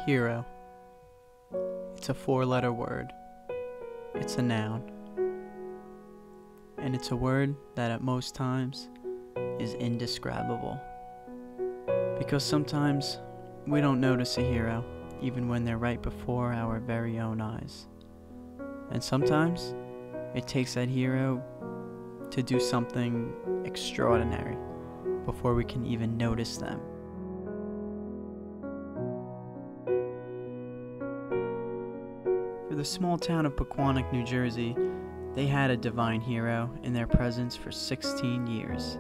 Hero. It's a four-letter word. It's a noun. And it's a word that at most times is indescribable. Because sometimes we don't notice a hero even when they're right before our very own eyes. And sometimes it takes that hero to do something extraordinary before we can even notice them. For the small town of Pequannock, New Jersey, they had a divine hero in their presence for 16 years,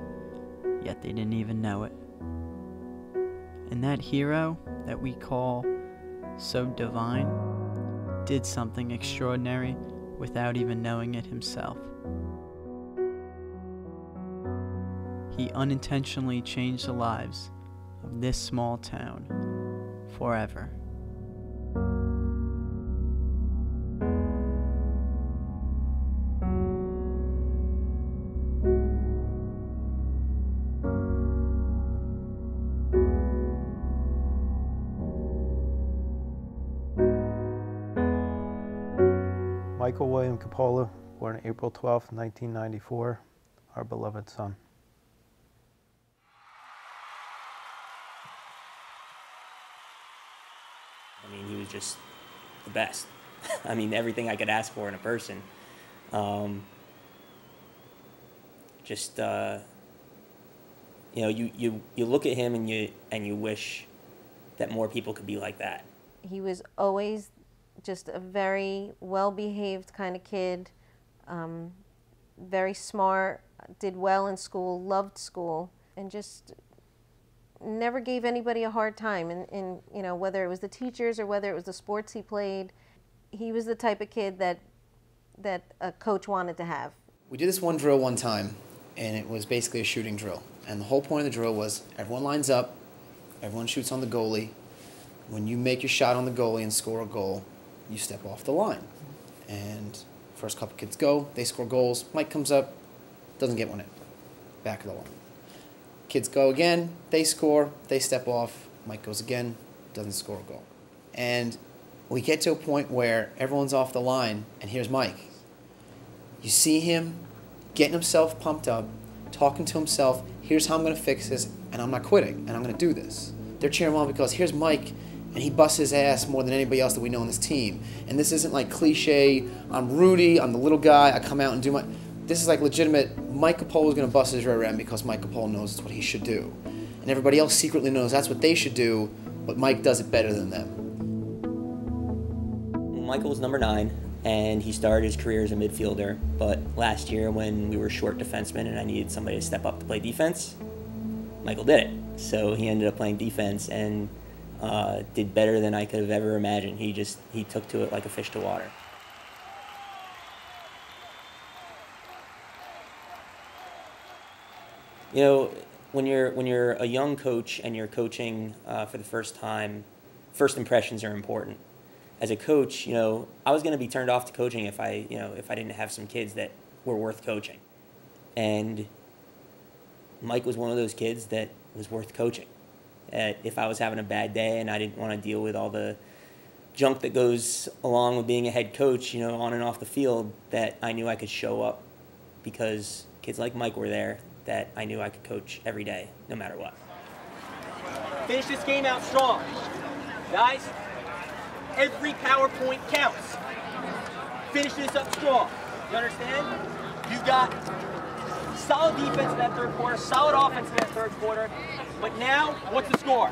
yet they didn't even know it. And that hero that we call so divine did something extraordinary without even knowing it himself. He unintentionally changed the lives of this small town forever. Michael William Coppola, born April 12, 1994, our beloved son. I mean, he was just the best. I mean, everything I could ask for in a person. You know, you look at him and you wish that more people could be like that. He was always just a very well-behaved kind of kid, very smart, did well in school, loved school, and just never gave anybody a hard time. And you know, whether it was the teachers or whether it was the sports he played, he was the type of kid that a coach wanted to have. We did this one drill one time, and it was basically a shooting drill. And the whole point of the drill was everyone lines up, everyone shoots on the goalie. When you make your shot on the goalie and score a goal, you step off the line. And first couple kids go, they score goals. Mike comes up, doesn't get one in. Back of the line. Kids go again, they score, they step off. Mike goes again, doesn't score a goal. And we get to a point where everyone's off the line, and here's Mike. You see him getting himself pumped up, talking to himself, here's how I'm going to fix this, and I'm not quitting, and I'm going to do this. They're cheering him on because here's Mike, and he busts his ass more than anybody else that we know on this team. And this isn't like cliche, I'm Rudy, I'm the little guy, I come out and do my... This is like legitimate, Mike Capola is going to bust his rear end because Mike Capola knows it's what he should do. And everybody else secretly knows that's what they should do, but Mike does it better than them. Michael was number 9, and he started his career as a midfielder. But last year, when we were short defensemen and I needed somebody to step up to play defense, Michael did it. So he ended up playing defense and did better than I could have ever imagined. He took to it like a fish to water. You know, when you're a young coach and you're coaching for the first time, first impressions are important. As a coach, you know, I was going to be turned off to coaching if I didn't have some kids that were worth coaching. And Mike was one of those kids that was worth coaching. If I was having a bad day and I didn't want to deal with all the junk that goes along with being a head coach, you know, on and off the field, that I knew I could show up because kids like Mike were there that I knew I could coach every day, no matter what. Finish this game out strong. Guys, every PowerPoint counts. Finish this up strong. You understand? You've got solid defense in that third quarter, solid offense in that third quarter. But now, what's the score?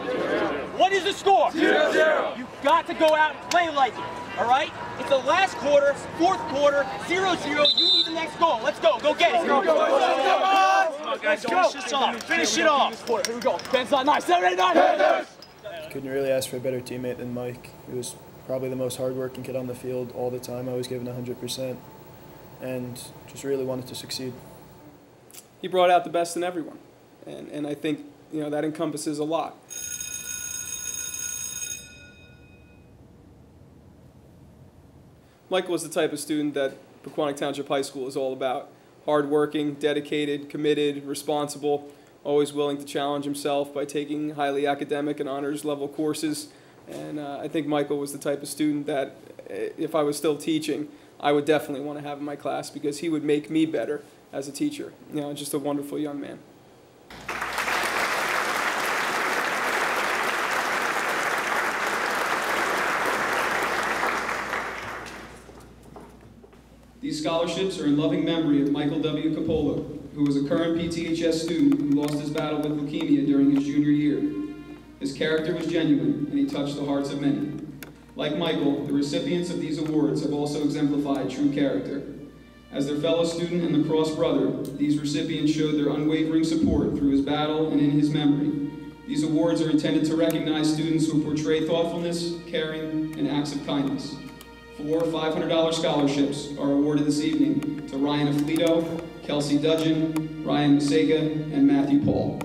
0-0. What is the score? 0-0. You've got to go out and play like it, all right? It's the last quarter, fourth quarter, 0-0. You need the next goal. Let's go. Go get it. Go. Come on, guys. Finish this off. Finish it off. Here we go. Ben's not nice. 7-8-9. Couldn't really ask for a better teammate than Mike. He was probably the most hardworking kid on the field all the time, always giving 100%, and just really wanted to succeed. He brought out the best in everyone, and I think, you know, that encompasses a lot. Michael was the type of student that Pequannock Township High School is all about. Hardworking, dedicated, committed, responsible, always willing to challenge himself by taking highly academic and honors level courses, And I think Michael was the type of student that, if I was still teaching, I would definitely want to have in my class because he would make me better as a teacher. You know, just a wonderful young man. These scholarships are in loving memory of Michael W. Capola, who was a current PTHS student who lost his battle with leukemia during his junior year. His character was genuine, and he touched the hearts of many. Like Michael, the recipients of these awards have also exemplified true character. As their fellow student and lacrosse brother, these recipients showed their unwavering support through his battle and in his memory. These awards are intended to recognize students who portray thoughtfulness, caring, and acts of kindness. 4 $500 scholarships are awarded this evening to Ryan Aflito, Kelsey Dudgeon, Ryan Masega, and Matthew Paul.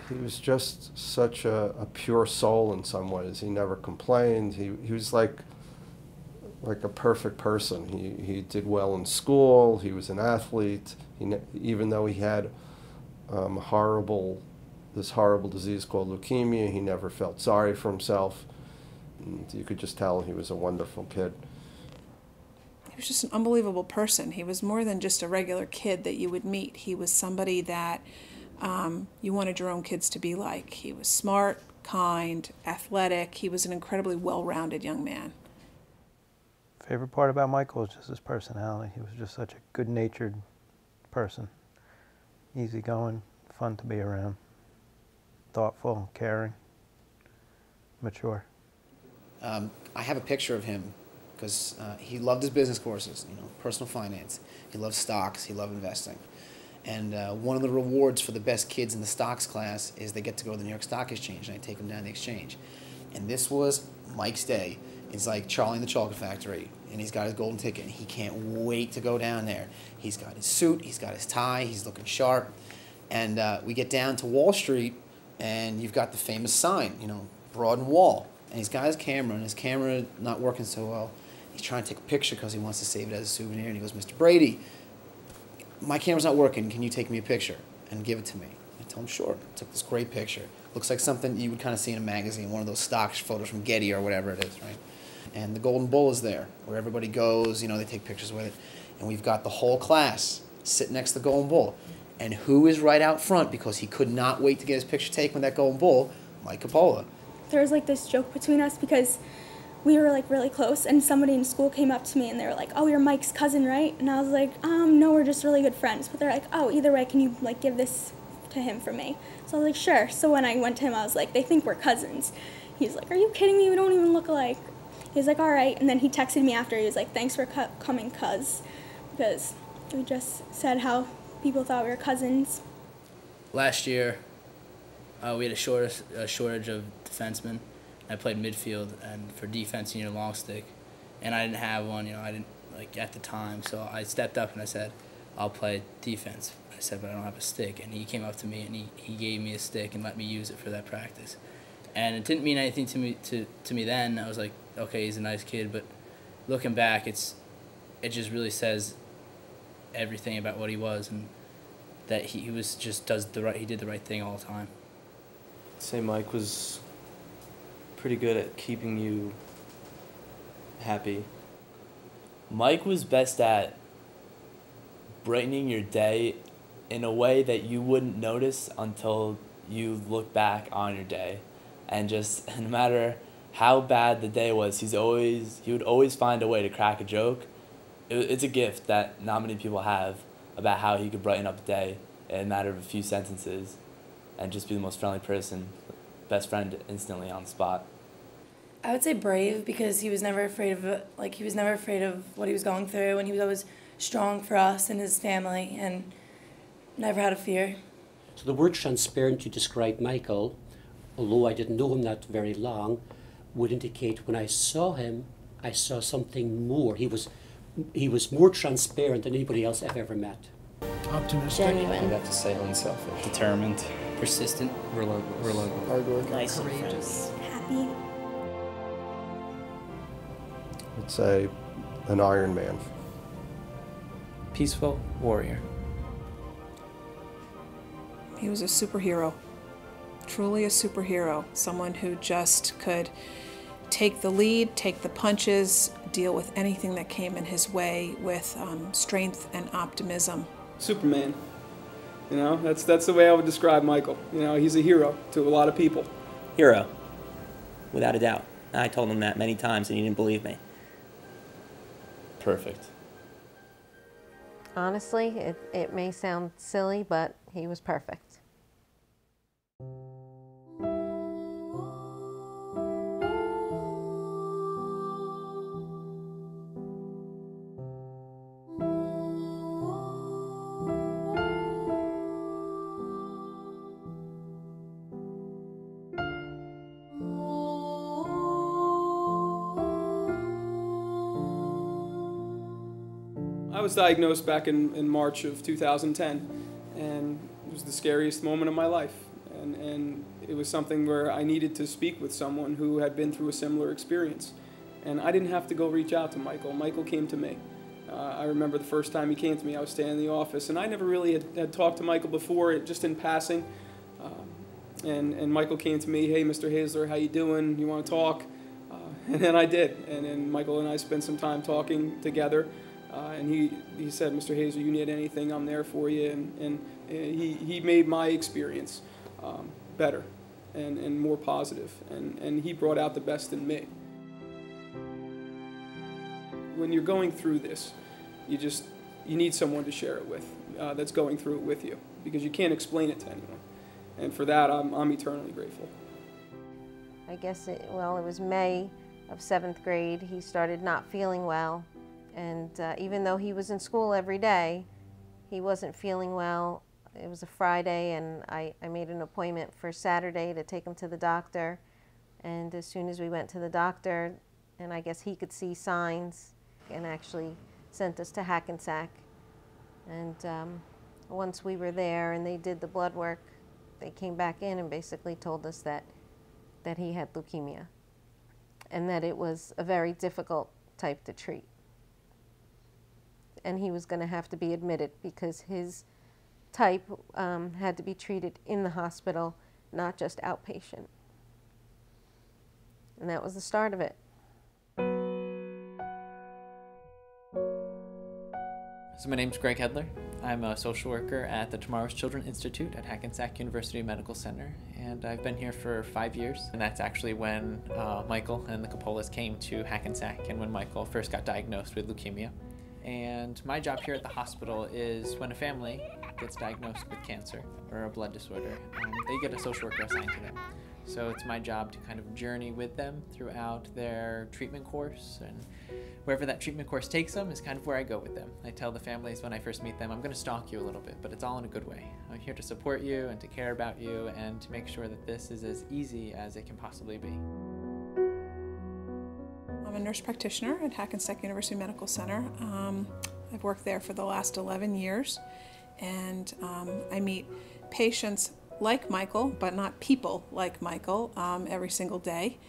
He was just such a pure soul in some ways. He never complained. He was like a perfect person. He did well in school. He was an athlete. Even though he had this horrible disease called leukemia, he never felt sorry for himself. And you could just tell he was a wonderful kid. He was just an unbelievable person. He was more than just a regular kid that you would meet. He was somebody that you wanted your own kids to be like. He was smart, kind, athletic. He was an incredibly well-rounded young man. Favorite part about Michael was just his personality. He was just such a good-natured person. Easygoing, fun to be around. Thoughtful, caring, mature. I have a picture of him because he loved his business courses, you know, personal finance. He loved stocks. He loved investing. And one of the rewards for the best kids in the stocks class is they get to go to the New York Stock Exchange, and I take them down to the exchange. And this was Mike's day. It's like Charlie in the Chocolate Factory, and he's got his golden ticket, and he can't wait to go down there. He's got his suit, he's got his tie, he's looking sharp. And we get down to Wall Street, and you've got the famous sign, you know, Broad and Wall. And he's got his camera, and his camera not working so well. He's trying to take a picture because he wants to save it as a souvenir, and he goes, "Mr. Brady, my camera's not working. Can you take me a picture and give it to me?" I told him, sure. Took this great picture. Looks like something you would kind of see in a magazine, one of those stock photos from Getty or whatever it is, right? And the Golden Bull is there, where everybody goes, you know, they take pictures with it. And we've got the whole class sitting next to the Golden Bull. And who is right out front because he could not wait to get his picture taken with that Golden Bull? Mike Capola. There was like this joke between us because we were like really close, and somebody in school came up to me and they were like, "Oh, you're Mike's cousin, right?" And I was like, "No, we're just really good friends." But they're like, "Oh, either way, can you like give this to him for me?" So I was like, "Sure." So when I went to him, I was like, "They think we're cousins." He's like, "Are you kidding me? We don't even look alike." He's like, "All right." And then he texted me after. He was like, "Thanks for coming, cuz," because we just said how people thought we were cousins. Last year, we had a shortage of defensemen. I played midfield, and for defense, you need a long stick, and I didn't have one. You know, I didn't at the time, so I stepped up and I said, "I'll play defense." I said, "But I don't have a stick," and he came up to me and he gave me a stick and let me use it for that practice, and it didn't mean anything to me then. I was like, okay, he's a nice kid, but looking back, it just really says everything about what he was, and that he was just he did the right thing all the time. I'd say Mike was pretty good at keeping you happy. Mike was best at brightening your day in a way that you wouldn't notice until you look back on your day. And just no matter how bad the day was, he would always find a way to crack a joke. It's a gift that not many people have, about how he could brighten up a day in a matter of a few sentences and just be the most friendly person, best friend instantly on the spot. I would say brave, because he was never afraid of it. Like, he was never afraid of what he was going through, and he was always strong for us and his family, and never had a fear. So the word transparent to describe Michael, although I didn't know him that very long, would indicate when I saw him, I saw something more. He was more transparent than anybody else I've ever met. Optimistic. Genuine. I'd have to say unselfish. Determined. Persistent. Relentless. Hardworking. Nice and Courageous. friendly. Happy. I'd say an Iron Man. Peaceful warrior. He was a superhero, truly a superhero, someone who just could take the lead, take the punches, deal with anything that came in his way with strength and optimism. Superman. You know, that's the way I would describe Michael. You know, he's a hero to a lot of people. Hero, without a doubt. I told him that many times and he didn't believe me. Perfect. Honestly, it may sound silly, but he was perfect. I was diagnosed back in March of 2010, and it was the scariest moment of my life. And it was something where I needed to speak with someone who had been through a similar experience. And I didn't have to go reach out to Michael. Michael came to me. I remember the first time he came to me, I was standing in the office, and I never really had talked to Michael before, just in passing. And Michael came to me, "Hey, Mr. Hazler, how you doing? You want to talk?" And then I did. And then Michael and I spent some time talking together. And he said, "Mr. Hazler, you need anything, I'm there for you." And he made my experience better and more positive. And he brought out the best in me. When you're going through this, you need someone to share it with that's going through it with you, because you can't explain it to anyone. And for that, I'm eternally grateful. I guess it was May of 7th grade. He started not feeling well. And even though he was in school every day, he wasn't feeling well. It was a Friday, and I made an appointment for Saturday to take him to the doctor. And as soon as we went to the doctor, and I guess he could see signs, and actually sent us to Hackensack. And once we were there and they did the blood work, they came back in and basically told us that he had leukemia, and that it was a very difficult type to treat. And he was going to have to be admitted because his type had to be treated in the hospital, not just outpatient. And that was the start of it. So my name's Greg Hedler. I'm a social worker at the Tomorrow's Children Institute at Hackensack University Medical Center, and I've been here for 5 years. And that's actually when Michael and the Capolas came to Hackensack, and when Michael first got diagnosed with leukemia. And my job here at the hospital is when a family gets diagnosed with cancer or a blood disorder, they get a social worker assigned to them. So it's my job to kind of journey with them throughout their treatment course, and wherever that treatment course takes them is kind of where I go with them. I tell the families when I first meet them, I'm going to stalk you a little bit, but it's all in a good way. I'm here to support you and to care about you and to make sure that this is as easy as it can possibly be. I'm a nurse practitioner at Hackensack University Medical Center. I've worked there for the last 11 years, and I meet patients like Michael, but not people like Michael, every single day.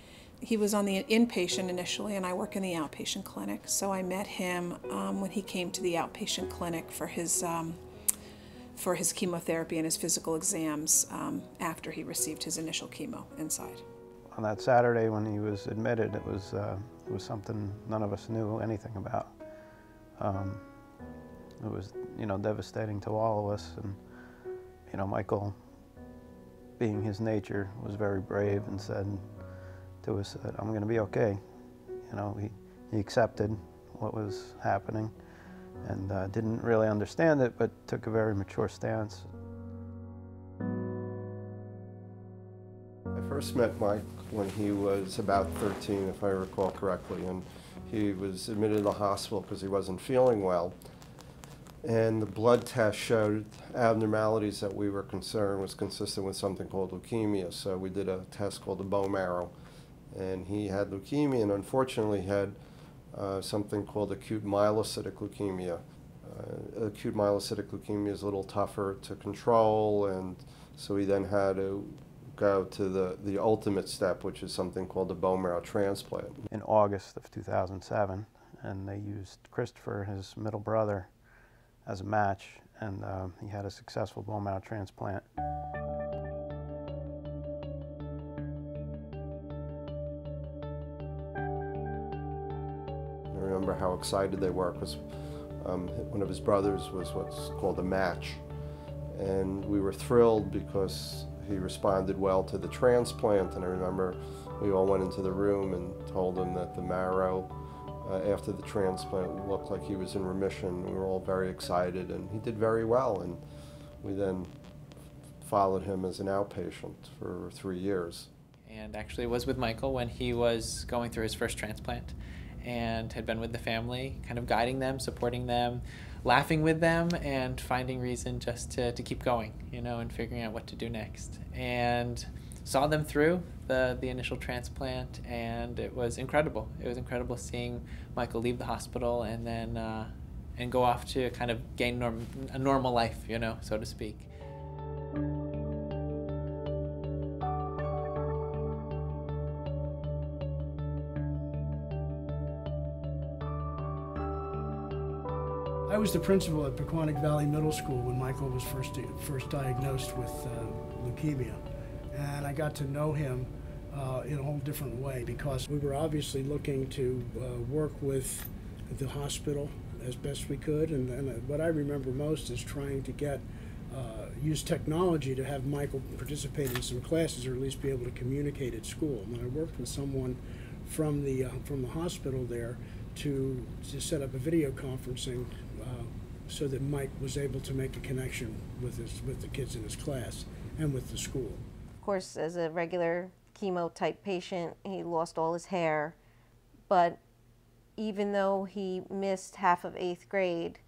He was on the inpatient initially, and I work in the outpatient clinic. So I met him when he came to the outpatient clinic for his chemotherapy and his physical exams after he received his initial chemo inside. On that Saturday when he was admitted, it was something none of us knew anything about. It was, devastating to all of us, and Michael, being his nature, was very brave and said to us that I'm going to be okay. He accepted what was happening and didn't really understand it, but took a very mature stance. I first met Mike when he was about 13, if I recall correctly, and he was admitted to the hospital because he wasn't feeling well. And the blood test showed abnormalities that we were concerned was consistent with something called leukemia. So we did a test called the bone marrow, and he had leukemia, and unfortunately had something called acute myelocytic leukemia. Acute myelocytic leukemia is a little tougher to control, and so he then had to go to the ultimate step, which is something called a bone marrow transplant. In August of 2007, and they used Christopher, his middle brother, as a match, and he had a successful bone marrow transplant. I remember how excited they were because one of his brothers was what's called a match, and we were thrilled because he responded well to the transplant. And I remember we all went into the room and told him that the marrow after the transplant looked like he was in remission. We were all very excited, and he did very well, and we then followed him as an outpatient for 3 years. And actually was with Michael when he was going through his first transplant, and had been with the family, kind of guiding them, supporting them, laughing with them, and finding reason just to keep going, you know, and figuring out what to do next. And saw them through the initial transplant, and it was incredible. It was incredible seeing Michael leave the hospital and then and go off to kind of gain a normal life, you know, so to speak. I was the principal at Pequannock Valley Middle School when Michael was first diagnosed with leukemia. And I got to know him in a whole different way because we were obviously looking to work with the hospital as best we could. And what I remember most is trying to use technology to have Michael participate in some classes or at least be able to communicate at school. And I worked with someone from the hospital there to set up a video conferencing so that Mike was able to make a connection with the kids in his class and with the school. Of course, as a regular chemo type patient, he lost all his hair, but even though he missed half of 8th grade,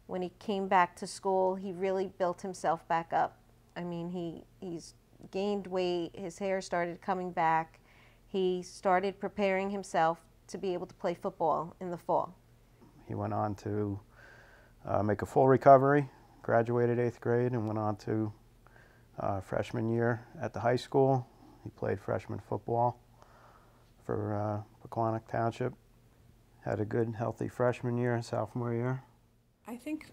when he came back to school, he really built himself back up. I mean, he's gained weight, his hair started coming back, he started preparing himself to be able to play football in the fall. He went on to make a full recovery, graduated 8th grade, and went on to freshman year at the high school. He played freshman football for Pequannock Township. Had a good, healthy freshman year, sophomore year. I think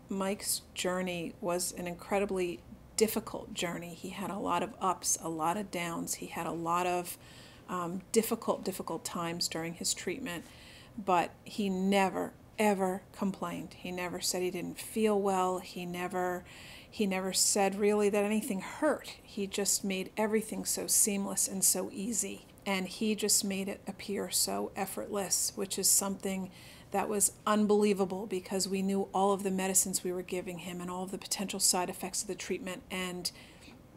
Mike's journey was an incredibly difficult journey. He had a lot of ups, a lot of downs. He had a lot of difficult times during his treatment, but he never, ever complained. He never said he didn't feel well. He never said really that anything hurt. He just made everything so seamless and so easy. And he just made it appear so effortless, which is something that was unbelievable because we knew all of the medicines we were giving him and all of the potential side effects of the treatment, and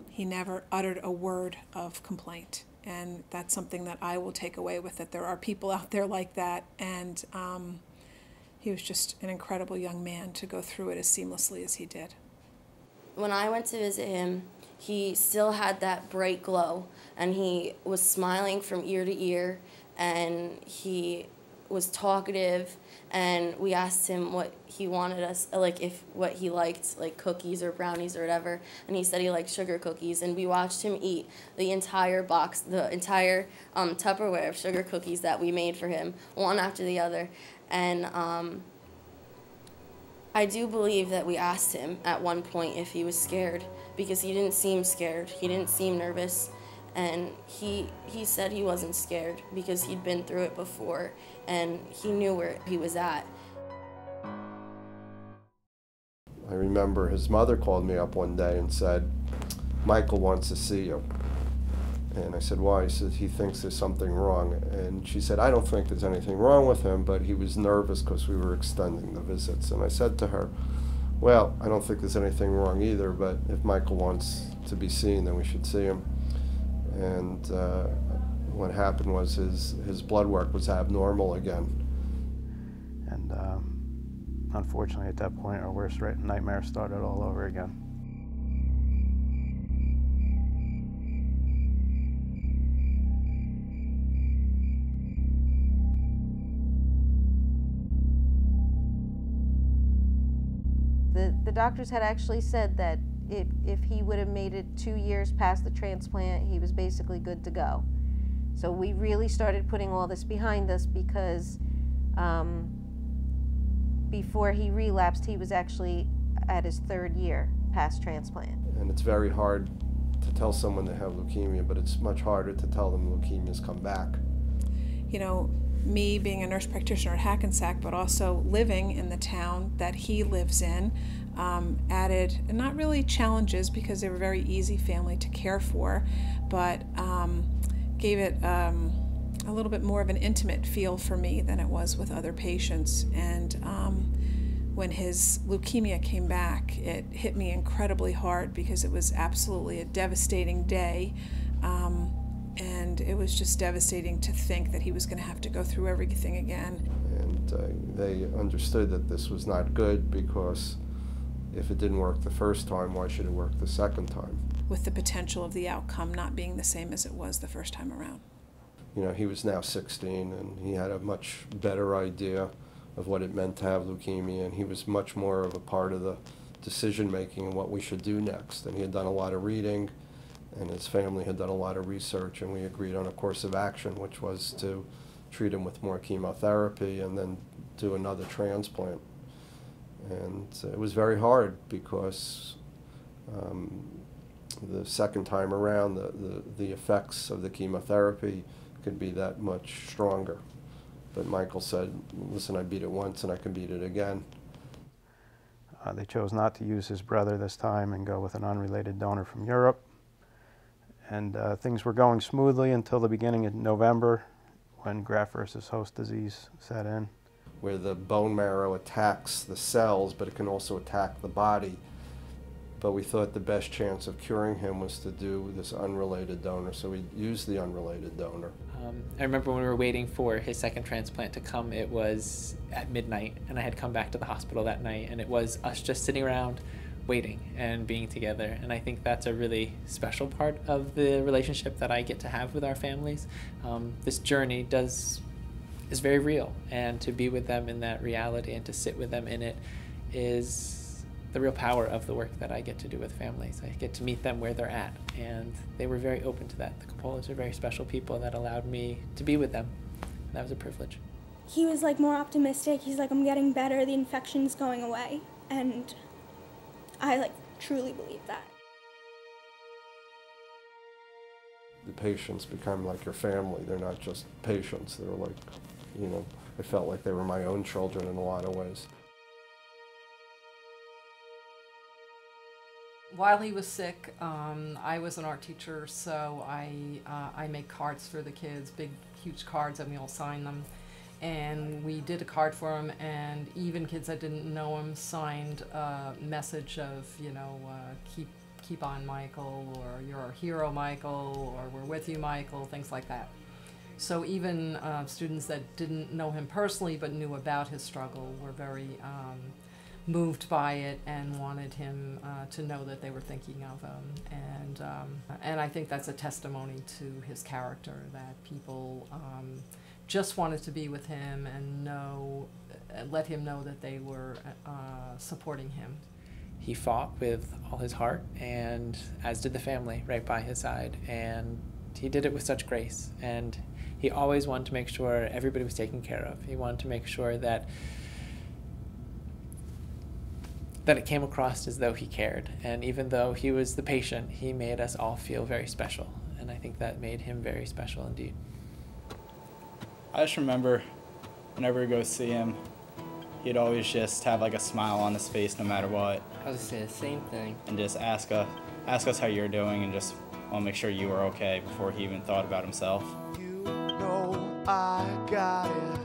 he never uttered a word of complaint. And that's something that I will take away with it. There are people out there like that, and he was just an incredible young man to go through it as seamlessly as he did. When I went to visit him, he still had that bright glow, and he was smiling from ear to ear, and he was talkative, and we asked him what he wanted us, like what he liked, like cookies or brownies or whatever, and he said he liked sugar cookies, and we watched him eat the entire box, the entire Tupperware of sugar cookies that we made for him, one after the other, and I do believe that we asked him at one point if he was scared, because he didn't seem scared, he didn't seem nervous, and he said he wasn't scared because he'd been through it before and he knew where he was at. I remember his mother called me up one day and said, "Michael wants to see you." And I said, "Why?" He said, "He thinks there's something wrong." And she said, "I don't think there's anything wrong with him, but he was nervous because we were extending the visits." And I said to her, "Well, I don't think there's anything wrong either, but if Michael wants to be seen, then we should see him." And what happened was his blood work was abnormal again. And unfortunately, at that point, our worst nightmare started all over again. The doctors had actually said that if he would have made it 2 years past the transplant, he was basically good to go. So we really started putting all this behind us because before he relapsed, he was actually at his 3rd year past transplant. And it's very hard to tell someone they have leukemia, but it's much harder to tell them leukemia's come back. You know, me being a nurse practitioner at Hackensack, but also living in the town that he lives in, added not really challenges because they were a very easy family to care for, but gave it a little bit more of an intimate feel for me than it was with other patients. And when his leukemia came back, it hit me incredibly hard because it was absolutely a devastating day. And it was just devastating to think that he was going to have to go through everything again. And they understood that this was not good because if it didn't work the first time, why should it work the second time? With the potential of the outcome not being the same as it was the first time around. You know, he was now 16 and he had a much better idea of what it meant to have leukemia, and he was much more of a part of the decision making and what we should do next. And he had done a lot of reading, and his family had done a lot of research, and we agreed on a course of action, which was to treat him with more chemotherapy and then do another transplant. And it was very hard because the second time around, the effects of the chemotherapy could be that much stronger. But Michael said, listen, I beat it once and I can beat it again. They chose not to use his brother this time and go with an unrelated donor from Europe. And things were going smoothly until the beginning of November when graft versus host disease set in. Where the bone marrow attacks the cells, but it can also attack the body. But we thought the best chance of curing him was to do this unrelated donor, so we used the unrelated donor. I remember when we were waiting for his second transplant to come, it was at midnight, and I had come back to the hospital that night, and it was us just sitting around waiting and being together. And I think that's a really special part of the relationship that I get to have with our families. This journey is very real, and to be with them in that reality and to sit with them in it is the real power of the work that I get to do with families. I get to meet them where they're at, and they were very open to that. The Coppolas are very special people that allowed me to be with them. That was a privilege. He was like more optimistic. He's like, I'm getting better, the infection's going away. And I like truly believe that. The patients become like your family. They're not just patients. They're like, you know, I felt like they were my own children in a lot of ways. While he was sick, I was an art teacher, so I make cards for the kids, big, huge cards, and we all sign them. And we did a card for him, and even kids that didn't know him signed a message of, you know, keep on, Michael, or you're our hero, Michael, or we're with you, Michael, things like that. So even students that didn't know him personally but knew about his struggle were very moved by it and wanted him to know that they were thinking of him. And I think that's a testimony to his character, that people just wanted to be with him and let him know that they were supporting him. He fought with all his heart, and as did the family right by his side, and he did it with such grace. And he always wanted to make sure everybody was taken care of. He wanted to make sure that it came across as though he cared. And even though he was the patient, he made us all feel very special. And I think that made him very special indeed. I just remember whenever we go see him, he'd always just have like a smile on his face no matter what. I was gonna say the same thing. And just ask us how you're doing and just want to make sure you were okay before he even thought about himself. You know I got it.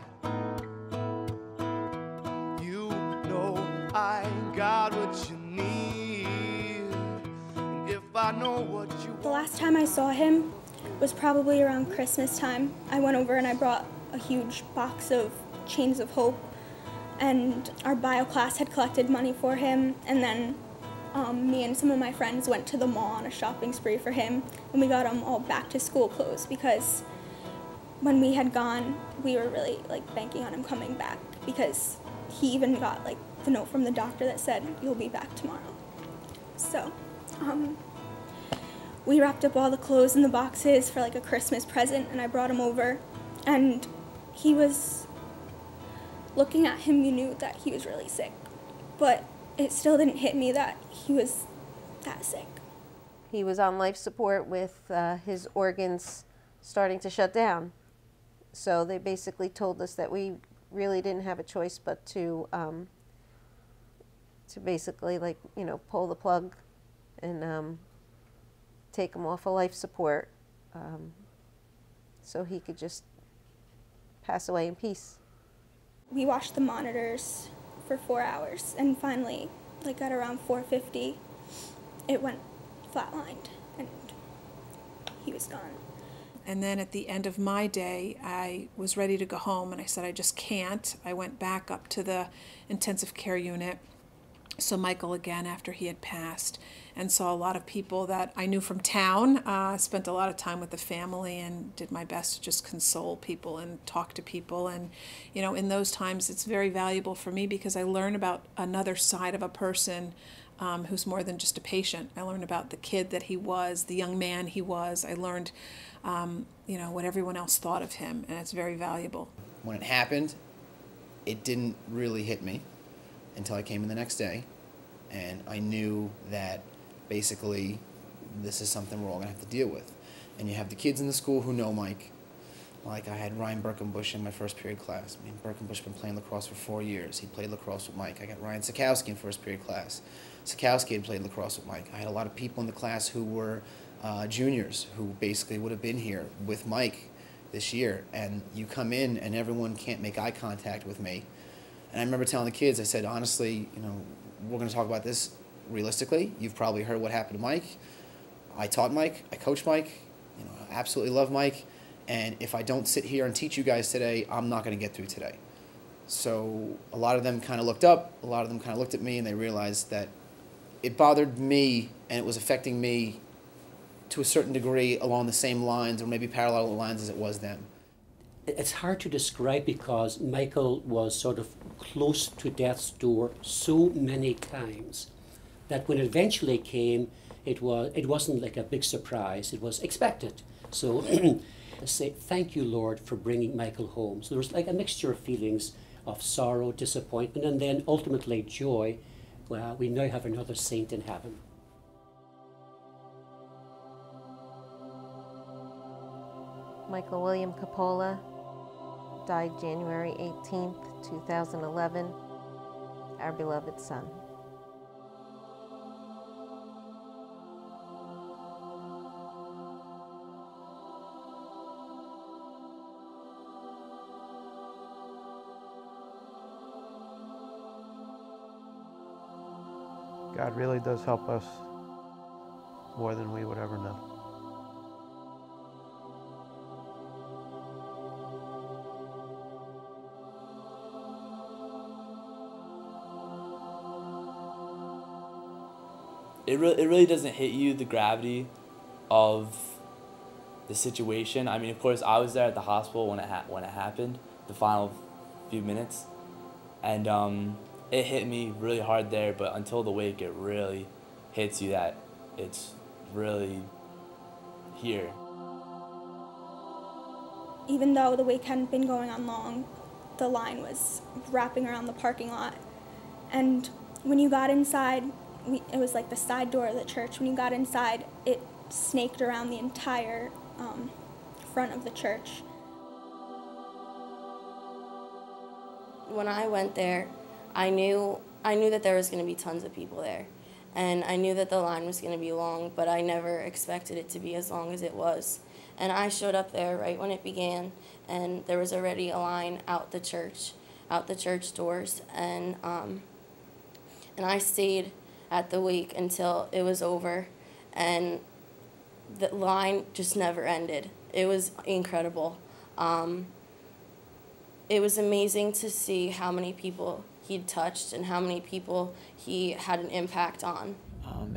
You know I got what you need. And if I know what you want. The last time I saw him, was probably around Christmas time. I went over and I brought a huge box of Chains of Hope, and our bio class had collected money for him, and then me and some of my friends went to the mall on a shopping spree for him, and we got him all back to school clothes because when we had gone, we were really banking on him coming back, because he even got the note from the doctor that said, "You'll be back tomorrow." So we wrapped up all the clothes in the boxes for a Christmas present, and I brought him over, and he was, looking at him, you knew that he was really sick, but it still didn't hit me that he was that sick. He was on life support with his organs starting to shut down. So they basically told us that we really didn't have a choice but to basically pull the plug and take him off of life support so he could just pass away in peace. We watched the monitors for 4 hours, and finally, at around 4:50, it went flatlined, and he was gone. And then at the end of my day, I was ready to go home, and I said, I just can't. I went back up to the intensive care unit, saw Michael again after he had passed, and saw a lot of people that I knew from town. Spent a lot of time with the family and did my best to just console people and talk to people. And, in those times, it's very valuable for me because I learn about another side of a person who's more than just a patient. I learned about the kid that he was, the young man he was. I learned, what everyone else thought of him, and it's very valuable. When it happened, it didn't really hit me until I came in the next day, and I knew that basically this is something we're all going to have to deal with. And you have the kids in the school who know Mike. Like I had Ryan Birkenbush in my first period class. Birkenbush been playing lacrosse for 4 years. He played lacrosse with Mike. I got Ryan Sikowski in first period class. Sikowski had played lacrosse with Mike. I had a lot of people in the class who were juniors who basically would have been here with Mike this year. And you come in and everyone can't make eye contact with me. And I remember telling the kids, I said, honestly, we're going to talk about this realistically. You've probably heard what happened to Mike. I taught Mike. I coached Mike. I absolutely love Mike. And if I don't sit here and teach you guys today, I'm not going to get through today. So a lot of them kind of looked up. A lot of them kind of looked at me, and they realized that it bothered me, and it was affecting me to a certain degree along the same lines, or maybe parallel lines as it was them. It's hard to describe because Michael was sort of close to death's door so many times that when it eventually came, it wasn't like a big surprise. It was expected. So I say, thank you, Lord, for bringing Michael home. So there was like a mixture of feelings of sorrow, disappointment, and then ultimately joy. Well, we now have another saint in heaven. Michael William Coppola died January 18th, 2011, our beloved son. God really does help us more than we would ever know. It really doesn't hit you, the gravity of the situation. I mean, of course, I was there at the hospital when it happened, the final few minutes, and it hit me really hard there. But until the wake, it really hits you that it's really here. Even though the wake hadn't been going on long, the line was wrapping around the parking lot, and when you got inside, it was like the side door of the church. When you got inside, it snaked around the entire front of the church. When I went there, I knew that there was going to be tons of people there, and I knew that the line was going to be long, but I never expected it to be as long as it was. And I showed up there right when it began, and there was already a line out the church doors, and I stayed at the wake until it was over, and the line just never ended. It was incredible. It was amazing to see how many people he'd touched and how many people he had an impact on.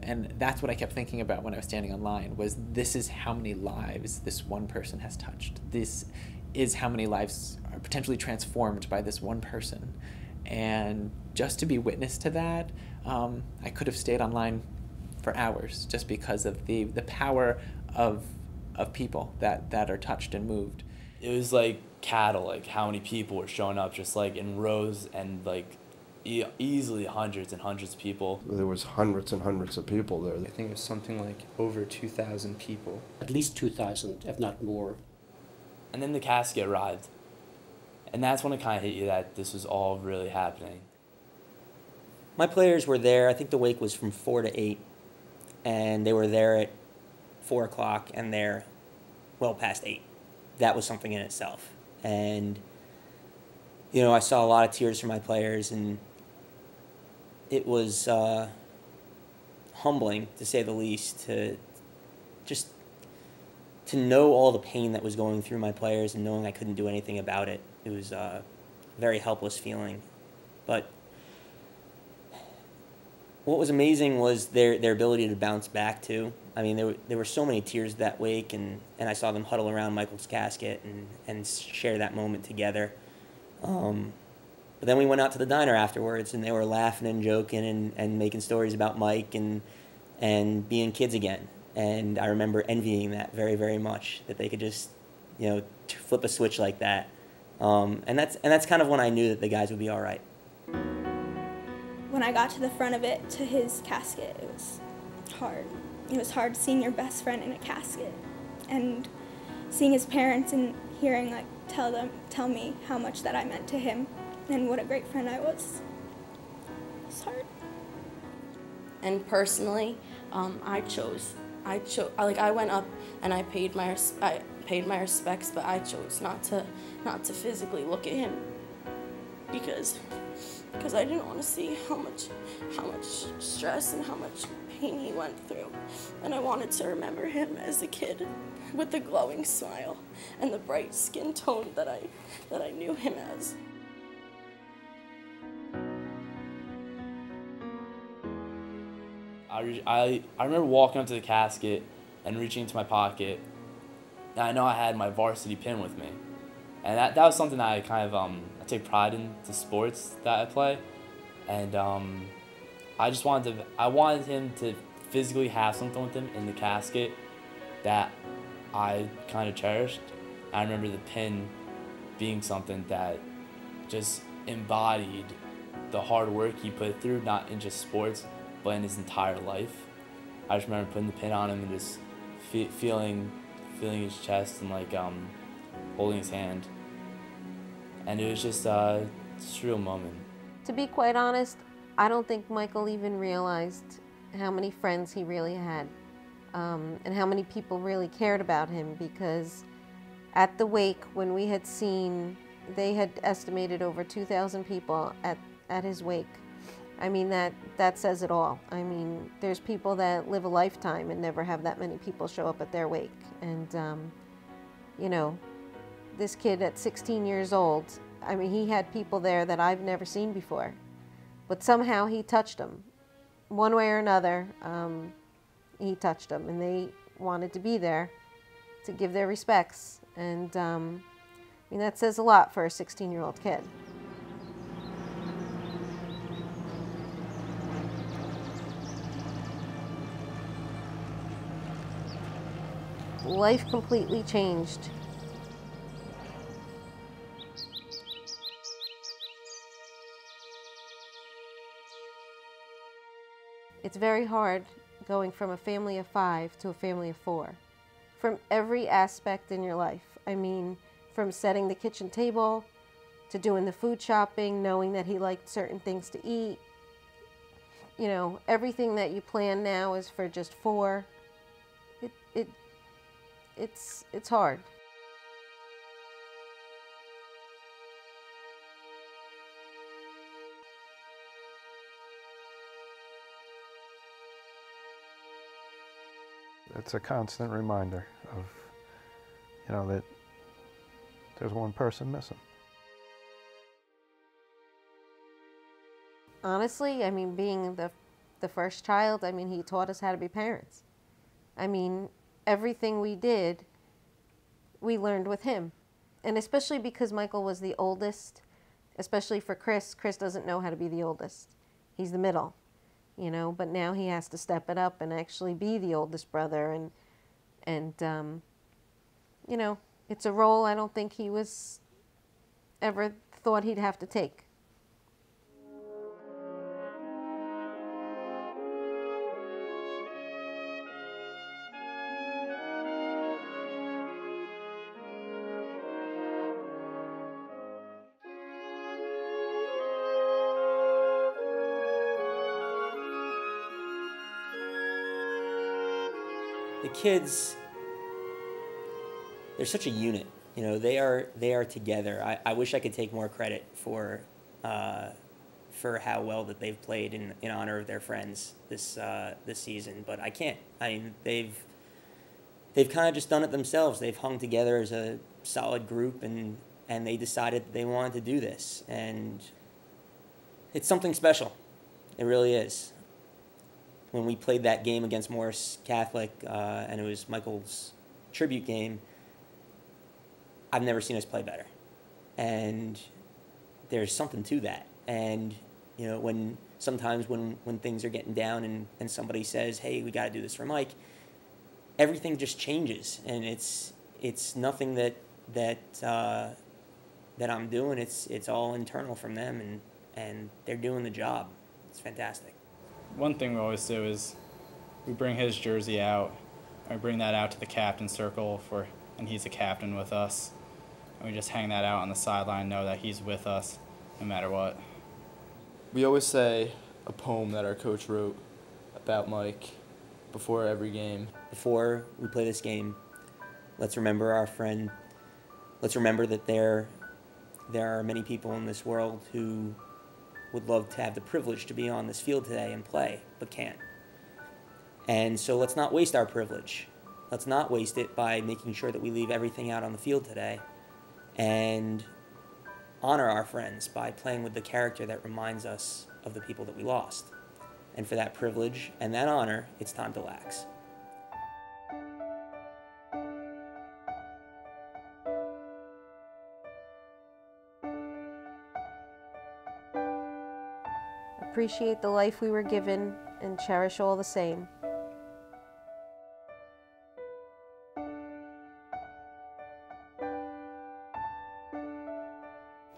And that's what I kept thinking about when I was standing on line, was this is how many lives this one person has touched. This is how many lives are potentially transformed by this one person. And just to be witness to that, I could have stayed online for hours just because of the power of people that are touched and moved. It was like cattle, like how many people were showing up just like in rows, and like easily hundreds and hundreds of people. There was hundreds and hundreds of people there. I think it was something like over 2,000 people. At least 2,000, if not more. And then the casket arrived. And that's when it kind of hit you that this was all really happening. My players were there. I think the wake was from 4 to 8, and they were there at 4 o'clock, and they're well past 8. That was something in itself. And, you know, I saw a lot of tears from my players, and it was humbling, to say the least, to know all the pain that was going through my players and knowing I couldn't do anything about it. It was a very helpless feeling. But what was amazing was their ability to bounce back, too. I mean, there were so many tears that wake, and I saw them huddle around Michael's casket and share that moment together. But then we went out to the diner afterwards, and they were laughing and joking and making stories about Mike and being kids again. And I remember envying that very, very much, that they could just, you know, flip a switch like that. And that's kind of when I knew that the guys would be all right. When I got to the front of it, to his casket, it was hard. It was hard seeing your best friend in a casket and seeing his parents and hearing like tell me how much that I meant to him and what a great friend I was. It was hard. And personally, I went up and I paid my respects, but I chose not to physically look at him because I didn't want to see how much stress and how much pain he went through, and I wanted to remember him as a kid with the glowing smile and the bright skin tone that I knew him as. I remember walking up to the casket and reaching into my pocket, and I know I had my varsity pin with me. And that was something that I kind of I take pride in the sports that I play, and I wanted him to physically have something with him in the casket that I kind of cherished. I remember the pin being something that just embodied the hard work he put through, not in just sports, but in his entire life. I just remember putting the pin on him and just feeling his chest and like holding his hand, and it was just a surreal moment. To be quite honest, I don't think Michael even realized how many friends he really had, and how many people really cared about him, because at the wake, when we had seen, they had estimated over 2,000 people at his wake. I mean, that says it all. I mean, there's people that live a lifetime and never have that many people show up at their wake. And, you know, this kid at 16 years old, I mean, he had people there that I've never seen before. But somehow he touched them. One way or another, he touched them. And they wanted to be there to give their respects. And, I mean, that says a lot for a 16-year-old kid. Life completely changed. It's very hard going from a family of 5 to a family of 4. From every aspect in your life. I mean, from setting the kitchen table to doing the food shopping, knowing that he liked certain things to eat. You know, everything that you plan now is for just 4. It's hard. It's a constant reminder of, that there's one person missing. Honestly, I mean, being the first child, I mean, he taught us how to be parents. I mean, everything we did, we learned with him. And especially because Michael was the oldest, especially for Chris. Chris doesn't know how to be the oldest. He's the middle, but now he has to step it up and actually be the oldest brother. And it's a role I don't think he was ever thought he'd have to take. The kids, they're such a unit. They are together. I wish I could take more credit for how well that they've played in honor of their friends this season, but I can't. I mean, they've kind of just done it themselves. They've hung together as a solid group, and they decided that they wanted to do this, and it's something special. It really is. When we played that game against Morris Catholic, and it was Michael's tribute game, I've never seen us play better. And there's something to that. And, sometimes when things are getting down and somebody says, hey, we got to do this for Mike, everything just changes. And it's nothing that I'm doing. It's all internal from them, and they're doing the job. It's fantastic. One thing we always do is we bring his jersey out, and we bring that out to the captain circle and he's a captain with us. And we just hang that out on the sideline, know that he's with us no matter what. We always say a poem that our coach wrote about Mike before every game. Before we play this game, let's remember our friend. Let's remember that there are many people in this world who would love to have the privilege to be on this field today and play, but can't. And so let's not waste our privilege. Let's not waste it by making sure that we leave everything out on the field today, and honor our friends by playing with the character that reminds us of the people that we lost. And for that privilege and that honor, it's time to lax. Appreciate the life we were given and cherish all the same.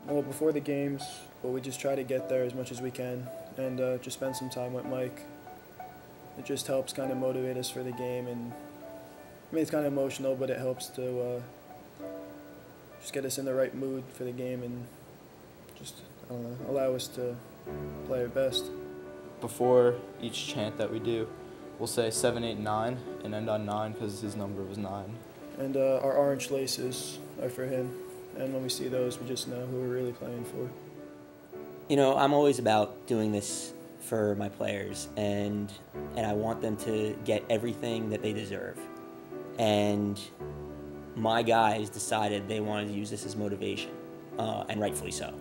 Well, before the games, we just try to get there as much as we can and just spend some time with Mike. It just helps kind of motivate us for the game, and I mean, it's kind of emotional, but it helps to just get us in the right mood for the game and just, I don't know, allow us to play our best. Before each chant that we do, we'll say 7, 8, 9 and end on 9 because his number was 9. And our orange laces are for him. And when we see those, we just know who we're really playing for. I'm always about doing this for my players, and I want them to get everything that they deserve. And my guys decided they wanted to use this as motivation, and rightfully so.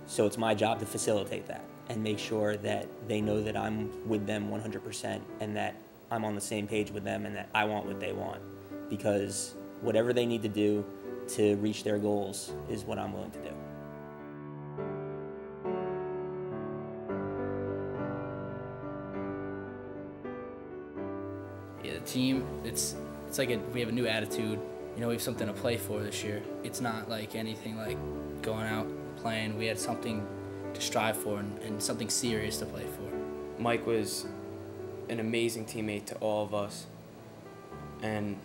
So it's my job to facilitate that and make sure that they know that I'm with them 100% and that I'm on the same page with them and that I want what they want. Because whatever they need to do to reach their goals is what I'm willing to do. Yeah, the team, it's like we have a new attitude. We have something to play for this year. It's not like anything like going out playing. We had something to strive for and something serious to play for. Mike was an amazing teammate to all of us, and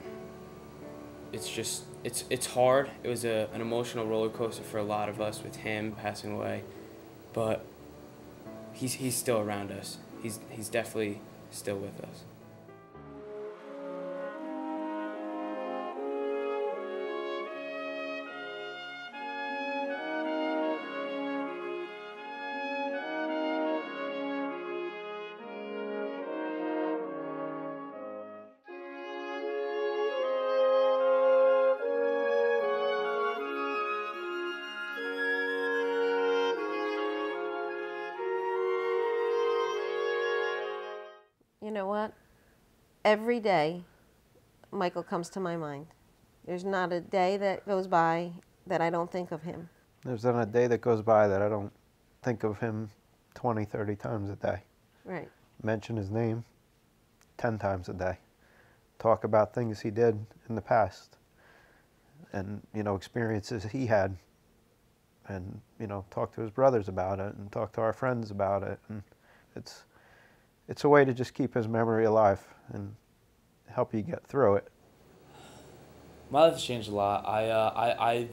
it's hard. It was an emotional roller coaster for a lot of us with him passing away, but he's still around us. He's definitely still with us. know what? Every day, Michael comes to my mind. There's not a day that goes by that I don't think of him. There's not a day that goes by that I don't think of him 20, 30 times a day. Right. Mention his name 10 times a day. Talk about things he did in the past and, you know, experiences he had. And, you know, talk to his brothers about it and talk to our friends about it. And it's a way to just keep his memory alive and help you get through it. My life has changed a lot. I've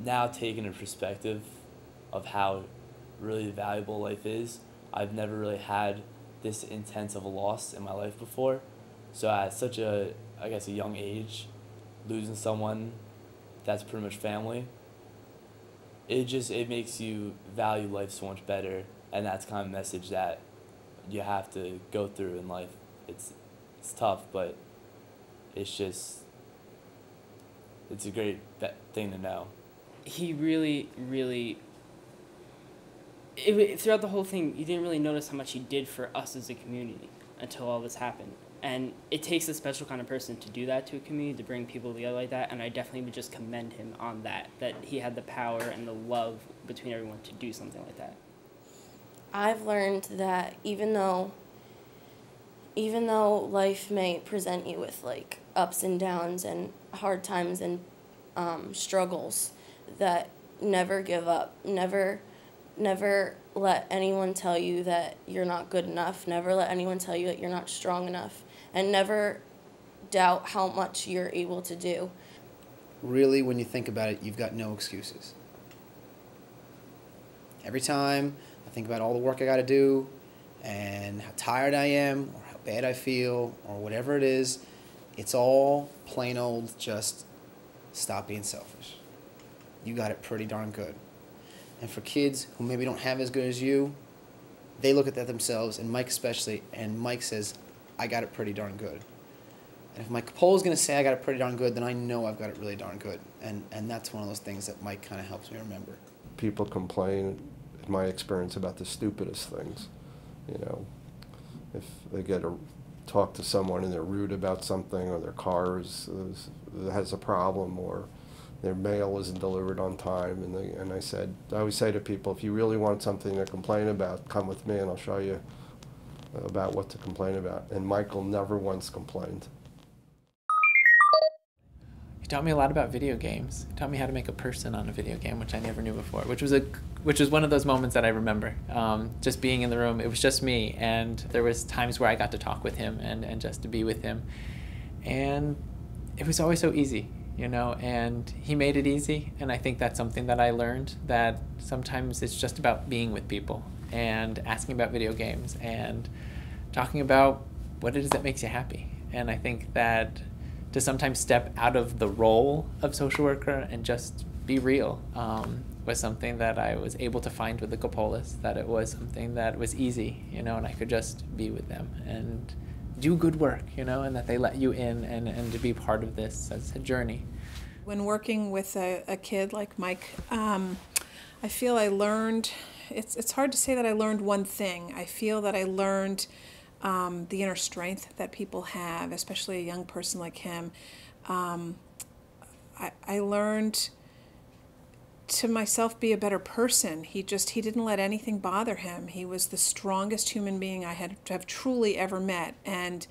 now taken a perspective of how really valuable life is. I've never really had this intense of a loss in my life before. So at such a, I guess, a young age, losing someone that's pretty much family, it makes you value life so much better. And that's kind of a message that you have to go through in life. It's tough, but it's a great thing to know. He really, throughout the whole thing, you didn't really notice how much he did for us as a community until all this happened. And it takes a special kind of person to do that to a community, to bring people together like that, and I definitely would just commend him on that he had the power and the love between everyone to do something like that. I've learned that even though life may present you with like ups and downs and hard times and struggles, that never give up, never let anyone tell you that you're not good enough, never let anyone tell you that you're not strong enough, and never doubt how much you're able to do. Really, when you think about it, you've got no excuses. Every time I think about all the work I got to do and how tired I am or how bad I feel or whatever it is, it's all plain old just stop being selfish. You got it pretty darn good. And for kids who maybe don't have as good as you, they look at that themselves, and Mike especially, and Mike says, I got it pretty darn good. And if Mike Capolo's going to say I got it pretty darn good, then I know I've got it really darn good. And that's one of those things that Mike kind of helps me remember. People complain, in my experience, about the stupidest things. You know, if they get to talk to someone and they're rude about something, or their car has a problem, or their mail isn't delivered on time, and I always say to people, if you really want something to complain about, come with me and I'll show you about what to complain about. And Michael never once complained. He taught me a lot about video games. He taught me how to make a person on a video game, which I never knew before, which was one of those moments that I remember. Just being in the room, it was just me, and there was times where I got to talk with him and just to be with him. And it was always so easy, you know, and he made it easy. And I think that's something that I learned, that sometimes it's just about being with people and asking about video games and talking about what it is that makes you happy. And I think that to sometimes step out of the role of social worker and just be real was something that I was able to find with the Capolas, that it was something that was easy, you know, and I could just be with them and do good work, you know, and that they let you in and to be part of this as a journey. When working with a kid like Mike, I feel I learned, it's hard to say that I learned one thing. I feel that I learned the inner strength that people have, especially a young person like him. I learned to myself be a better person. He didn't let anything bother him. He was the strongest human being I have truly ever met, and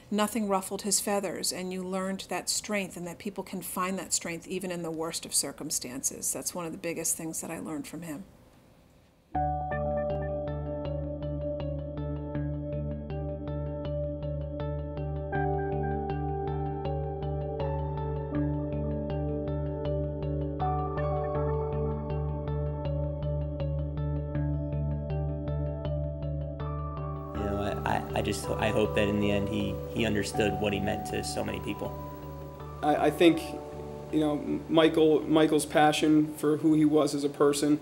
nothing ruffled his feathers. And you learned that strength, and that people can find that strength even in the worst of circumstances. That's one of the biggest things that I learned from him. I hope that in the end he understood what he meant to so many people. I think, you know, Michael's passion for who he was as a person,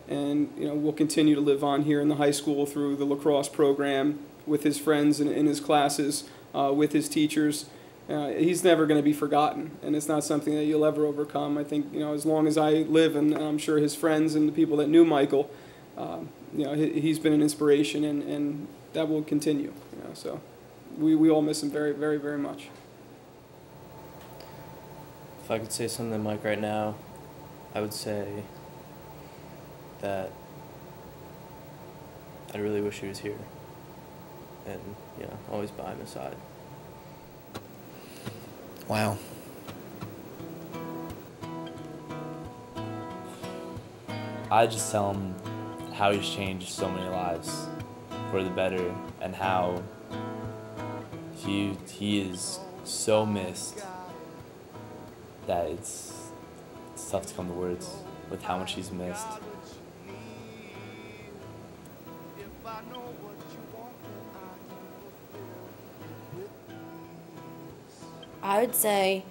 and you know, will continue to live on here in the high school through the lacrosse program, with his friends in his classes, with his teachers. He's never going to be forgotten, and it's not something that you'll ever overcome. I think, you know, as long as I live, and I'm sure his friends and the people that knew Michael, you know, he's been an inspiration, and that will continue. You know, so we all miss him very, very, very much. If I could say something to Mike right now, I would say that I really wish he was here and, always by my side. Wow. I just tell him how he's changed so many lives for the better and how he is so missed that it's tough to come to words with how much he's missed. I would say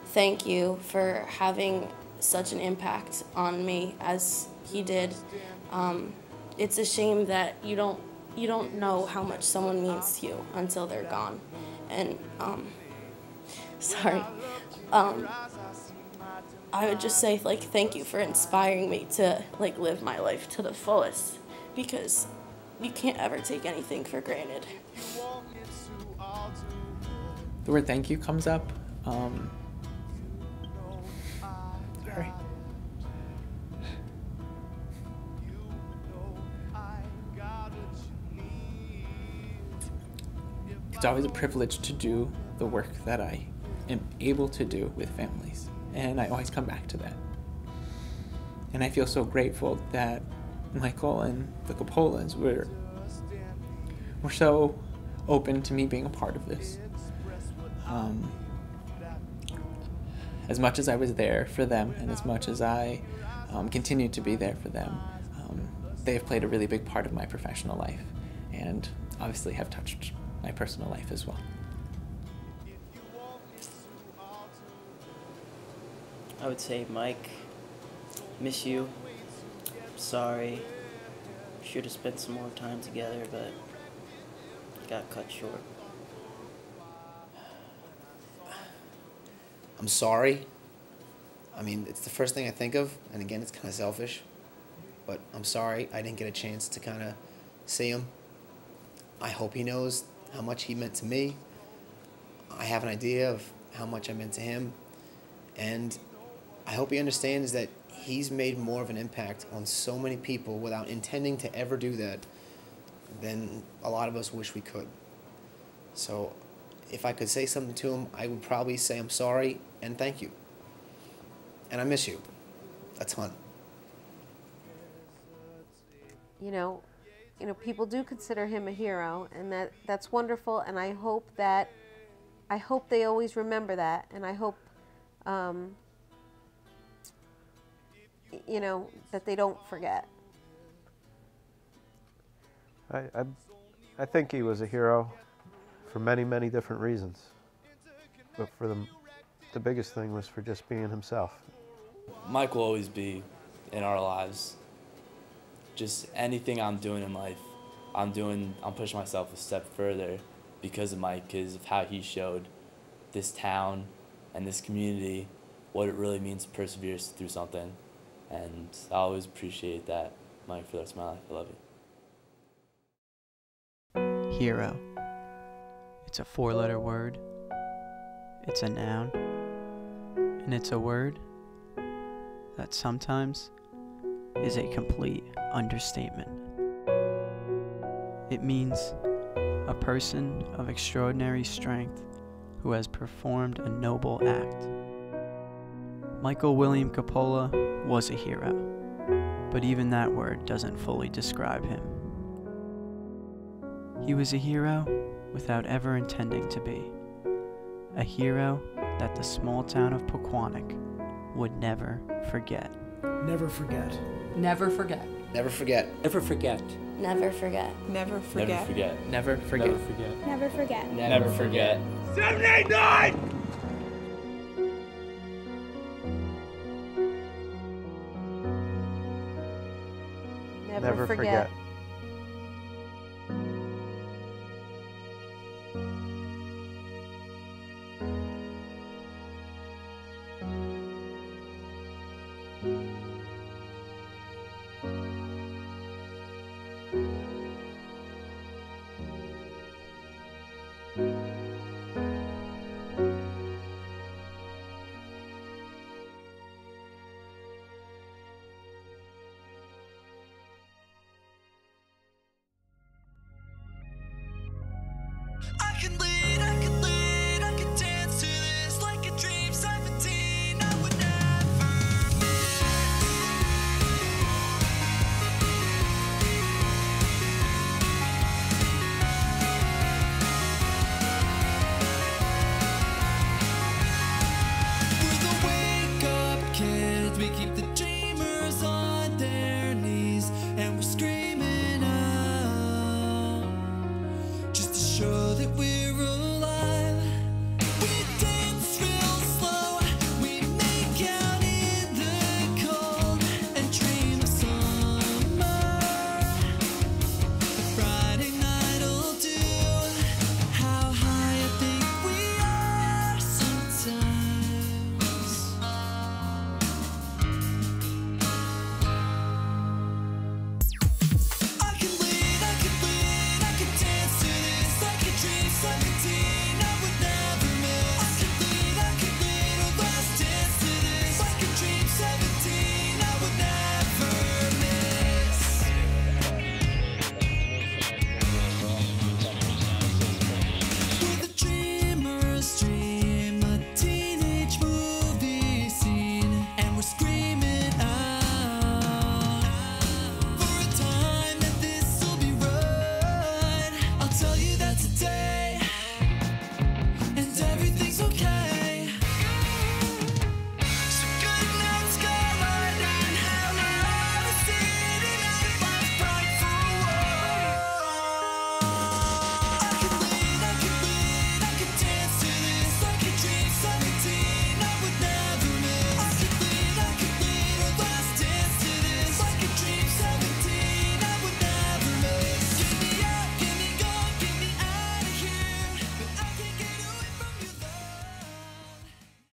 thank you for having such an impact on me as he did. It's a shame that you don't know how much someone means to you until they're gone. And sorry. I would just say thank you for inspiring me to live my life to the fullest, because you can't ever take anything for granted. The word thank you comes up. Sorry. It's always a privilege to do the work that I am able to do with families, and I always come back to that. And I feel so grateful that Michael and the Coppolas were so open to me being a part of this. As much as I was there for them, and as much as I continue to be there for them, they have played a really big part of my professional life, and obviously have touched my personal life as well. I would say, Mike, miss you. Sorry. Should have spent some more time together, but got cut short. I'm sorry. I mean, it's the first thing I think of, and again, it's kind of selfish, but I'm sorry I didn't get a chance to kind of see him. I hope he knows how much he meant to me. I have an idea of how much I meant to him, and I hope he understands that he's made more of an impact on so many people without intending to ever do that than a lot of us wish we could. So if I could say something to him, I would probably say I'm sorry and thank you. And I miss you a ton. You know, people do consider him a hero, and that's wonderful, and I hope they always remember that, and I hope that they don't forget. I think he was a hero for many, many different reasons. But for the biggest thing was for just being himself. Mike will always be in our lives. Just anything I'm doing in life, I'm pushing myself a step further because of Mike, because of how he showed this town and this community what it really means to persevere through something. And I always appreciate that, Mike, for the rest of my life. I love you. Hero. It's a 4-letter word. It's a noun. And it's a word that sometimes is a complete understatement. It means a person of extraordinary strength who has performed a noble act. Michael William Coppola was a hero, but even that word doesn't fully describe him. He was a hero without ever intending to be. A hero that the small town of Pequannock would never forget. Never forget. Never forget. Never forget. Never forget. Never forget. Never forget. Never forget. Never forget. Never forget. Never forget. Never forget. 789! Never forget.